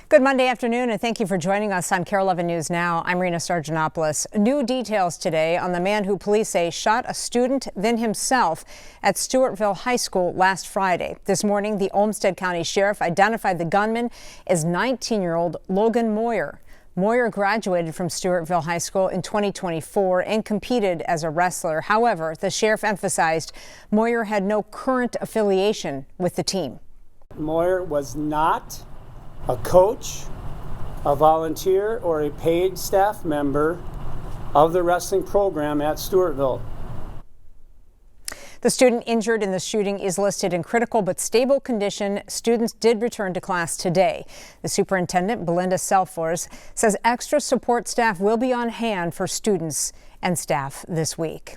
Good Monday afternoon, and thank you for joining us on KARE 11 News Now. I'm Rena Sargentopoulos. New details today on the man who police say shot a student, then himself, at Stewartville High School last Friday. This morning, the Olmsted County Sheriff identified the gunman as 19-year-old Logan Moyer. Moyer graduated from Stewartville High School in 2024 and competed as a wrestler. However, the sheriff emphasized Moyer had no current affiliation with the team. Moyer was not a coach, a volunteer, or a paid staff member of the wrestling program at Stewartville. The student injured in the shooting is listed in critical but stable condition. Students did return to class today. The superintendent, Belinda Selfors, says extra support staff will be on hand for students and staff this week.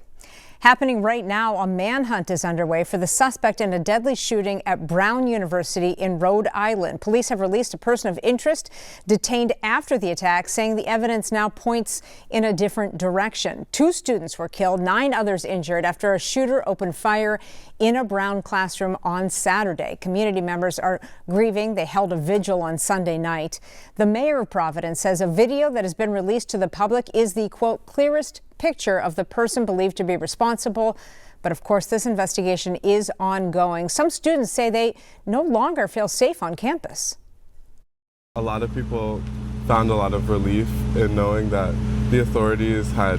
Happening right now, a manhunt is underway for the suspect in a deadly shooting at Brown University in Rhode Island. Police have released a person of interest detained after the attack, saying the evidence now points in a different direction. 2 students were killed, 9 others injured after a shooter opened fire in a Brown classroom on Saturday. Community members are grieving. They held a vigil on Sunday night. The mayor of Providence says a video that has been released to the public is the, quote, clearest picture of the person believed to be responsible. But of course, this investigation is ongoing. Some students say they no longer feel safe on campus. A lot of people found a lot of relief in knowing that the authorities had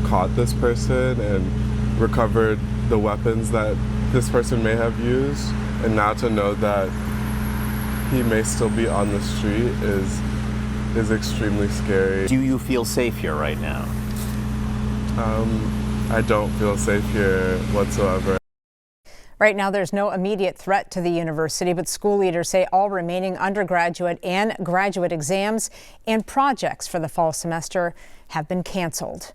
caught this person and recovered the weapons that this person may have used. And now to know that he may still be on the street is extremely scary. Do you feel safe here right now? I don't feel safe here whatsoever. Right now, there's no immediate threat to the university, but school leaders say all remaining undergraduate and graduate exams and projects for the fall semester have been canceled.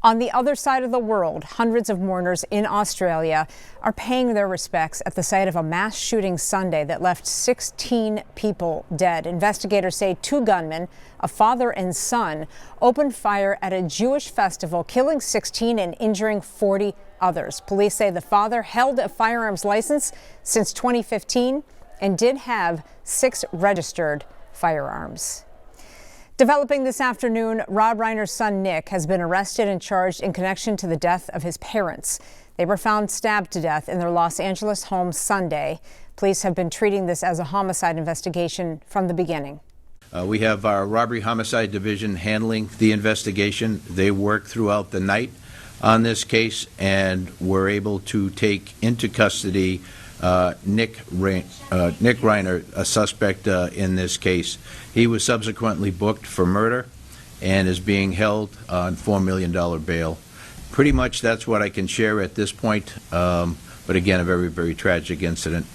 On the other side of the world, hundreds of mourners in Australia are paying their respects at the site of a mass shooting Sunday that left 16 people dead. Investigators say 2 gunmen, a father and son, opened fire at a Jewish festival, killing 16 and injuring 40 others. Police say the father held a firearms license since 2015 and did have 6 registered firearms. Developing this afternoon, Rob Reiner's son Nick has been arrested and charged in connection to the death of his parents. They were found stabbed to death in their Los Angeles home Sunday. Police have been treating this as a homicide investigation from the beginning. We have our robbery homicide division handling the investigation. They worked throughout the night on this case and were able to take into custody Nick Reiner, a suspect in this case. He was subsequently booked for murder and is being held on $4 million bail. Pretty much that's what I can share at this point, but again, a very, very tragic incident.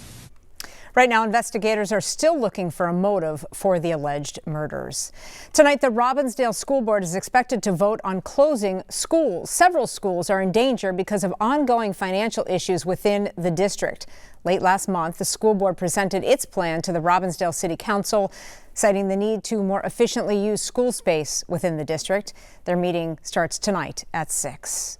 Right now, investigators are still looking for a motive for the alleged murders. Tonight, the Robbinsdale School Board is expected to vote on closing schools. Several schools are in danger because of ongoing financial issues within the district. Late last month, the school board presented its plan to the Robbinsdale City Council, citing the need to more efficiently use school space within the district. Their meeting starts tonight at 6.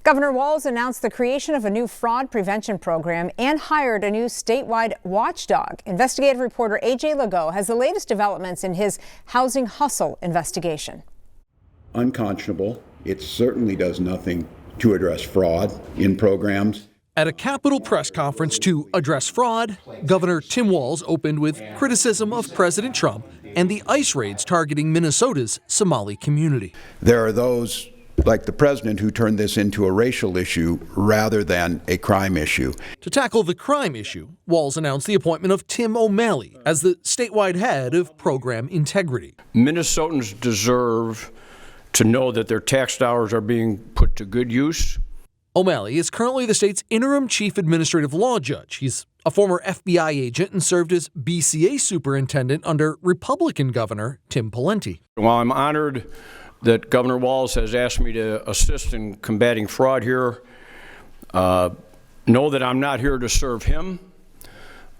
Governor Walz announced the creation of a new fraud prevention program and hired a new statewide watchdog. Investigative reporter AJ Legault has the latest developments in his housing hustle investigation. Unconscionable. It certainly does nothing to address fraud in programs. At a Capitol press conference to address fraud, Governor Tim Walz opened with criticism of President Trump and the ICE raids targeting Minnesota's Somali community. There are those like the president who turned this into a racial issue rather than a crime issue. To tackle the crime issue, Walz announced the appointment of Tim O'Malley as the statewide head of program integrity. Minnesotans deserve to know that their tax dollars are being put to good use. O'Malley is currently the state's interim chief administrative law judge. He's a former FBI agent and served as BCA superintendent under Republican Governor Tim Pawlenty. While I'm honored that Governor Walz has asked me to assist in combating fraud here, know that I'm not here to serve him.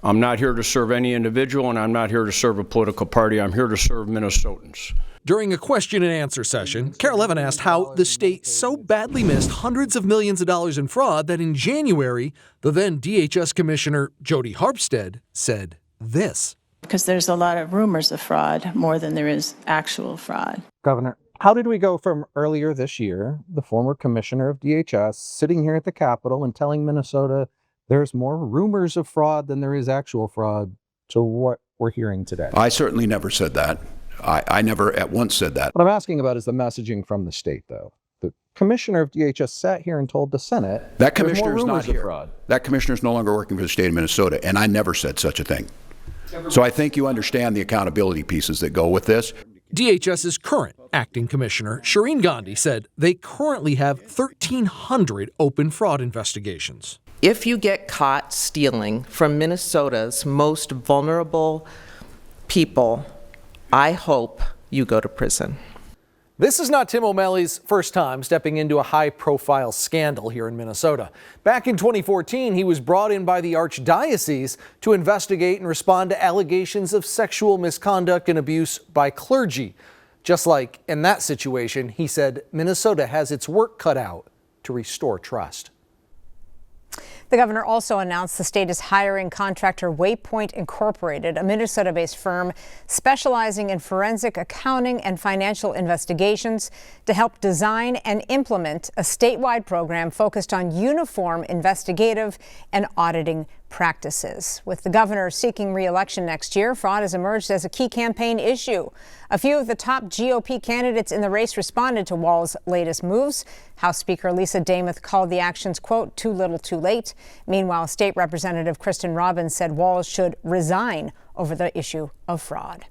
I'm not here to serve any individual, and I'm not here to serve a political party. I'm here to serve Minnesotans. During a question and answer session, KARE 11 asked how the state so badly missed hundreds of millions of dollars in fraud that in January, the then DHS Commissioner Jody Harpstead said this. because there's a lot of rumors of fraud more than there is actual fraud. Governor, how did we go from earlier this year, the former commissioner of DHS, sitting here at the Capitol and telling Minnesota there's more rumors of fraud than there is actual fraud, to what we're hearing today? I certainly never said that. I never at once said that. What I'm asking about is the messaging from the state, though. The commissioner of DHS sat here and told the Senate That there's more commissioner is not rumors of here. fraud. That commissioner is no longer working for the state of Minnesota, and I never said such a thing. So I think you understand the accountability pieces that go with this. DHS's current acting commissioner, Shireen Gandhi, said they currently have 1,300 open fraud investigations. If you get caught stealing from Minnesota's most vulnerable people, I hope you go to prison. This is not Tim O'Malley's first time stepping into a high-profile scandal here in Minnesota. Back in 2014, he was brought in by the Archdiocese to investigate and respond to allegations of sexual misconduct and abuse by clergy. Just like in that situation, he said Minnesota has its work cut out to restore trust. The governor also announced the state is hiring contractor Waypoint Incorporated, a Minnesota-based firm specializing in forensic accounting and financial investigations, to help design and implement a statewide program focused on uniform investigative and auditing practices. With the governor seeking re-election next year, fraud has emerged as a key campaign issue. A few of the top GOP candidates in the race responded to Walz's latest moves. House Speaker Lisa Demuth called the actions, quote, too little too late. Meanwhile, State Representative Kristen Robbins said Walz should resign over the issue of fraud.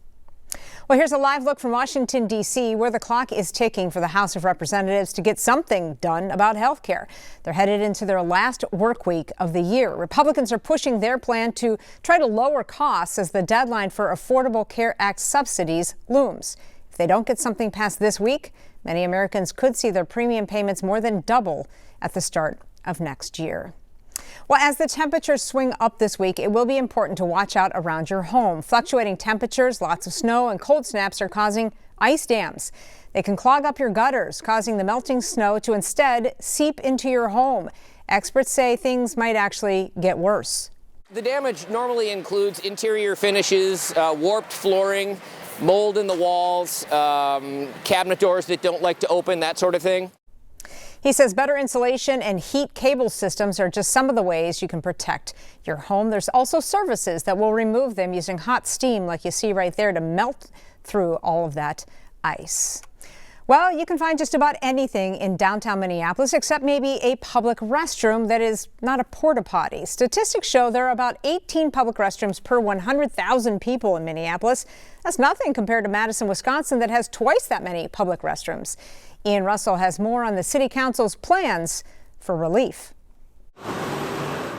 Well, here's a live look from Washington, D.C., where the clock is ticking for the House of Representatives to get something done about health care. They're headed into their last work week of the year. Republicans are pushing their plan to try to lower costs as the deadline for Affordable Care Act subsidies looms. If they don't get something passed this week, many Americans could see their premium payments more than double at the start of next year. Well, as the temperatures swing up this week, it will be important to watch out around your home. Fluctuating temperatures, lots of snow, and cold snaps are causing ice dams. They can clog up your gutters, causing the melting snow to instead seep into your home. Experts say things might actually get worse. The damage normally includes interior finishes, warped flooring, mold in the walls, cabinet doors that don't like to open, that sort of thing. He says better insulation and heat cable systems are just some of the ways you can protect your home. There's also services that will remove them using hot steam, like you see right there, to melt through all of that ice. Well, you can find just about anything in downtown Minneapolis except maybe a public restroom that is not a porta potty. Statistics show there are about 18 public restrooms per 100,000 people in Minneapolis. That's nothing compared to Madison, Wisconsin, that has twice that many public restrooms. Ian Russell has more on the city council's plans for relief.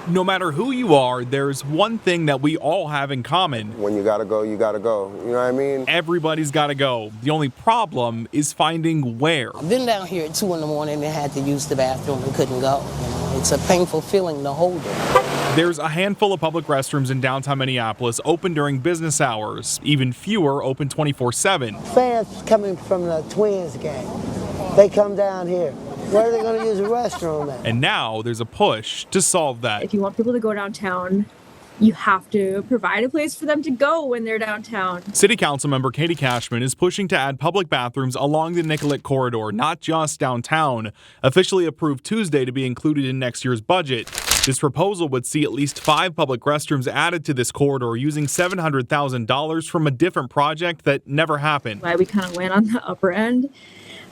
No matter who you are, there's one thing that we all have in common. When you gotta go, you gotta go. You know what I mean? Everybody's gotta go. The only problem is finding where. I've been down here at 2 in the morning and had to use the bathroom and couldn't go. You know, it's a painful feeling to hold it. There's a handful of public restrooms in downtown Minneapolis open during business hours. Even fewer open 24/7. Fans coming from the Twins game, they come down here. Where are they going to use a restroom at? And now there's a push to solve that. If you want people to go downtown, you have to provide a place for them to go when they're downtown. City Council member Katie Cashman is pushing to add public bathrooms along the Nicollet corridor, not just downtown. Officially approved Tuesday to be included in next year's budget. This proposal would see at least 5 public restrooms added to this corridor using $700,000 from a different project that never happened. Why we kind of went on the upper end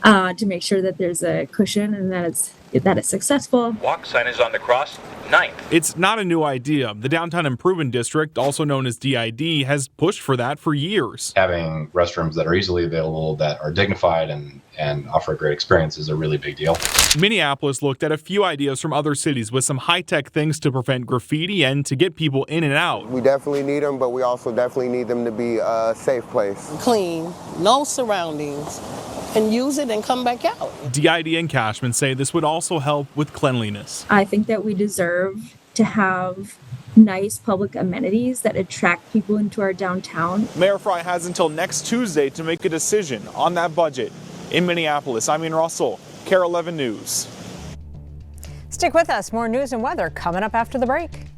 to make sure that there's a cushion and that it's successful. Walk signage on the cross, 9th. It's not a new idea. The Downtown Improvement District, also known as DID, has pushed for that for years. Having restrooms that are easily available, that are dignified and offer a great experience is a really big deal. Minneapolis looked at a few ideas from other cities with some high-tech things to prevent graffiti and to get people in and out. We definitely need them, but we also definitely need them to be a safe place. Clean, no surroundings, and use it and come back out. DID and Cashman say this would also help with cleanliness. I think that we deserve to have nice public amenities that attract people into our downtown. Mayor Frey has until next Tuesday to make a decision on that budget. In Minneapolis, I'm Ian Russell, KARE 11 News. Stick with us. More news and weather coming up after the break.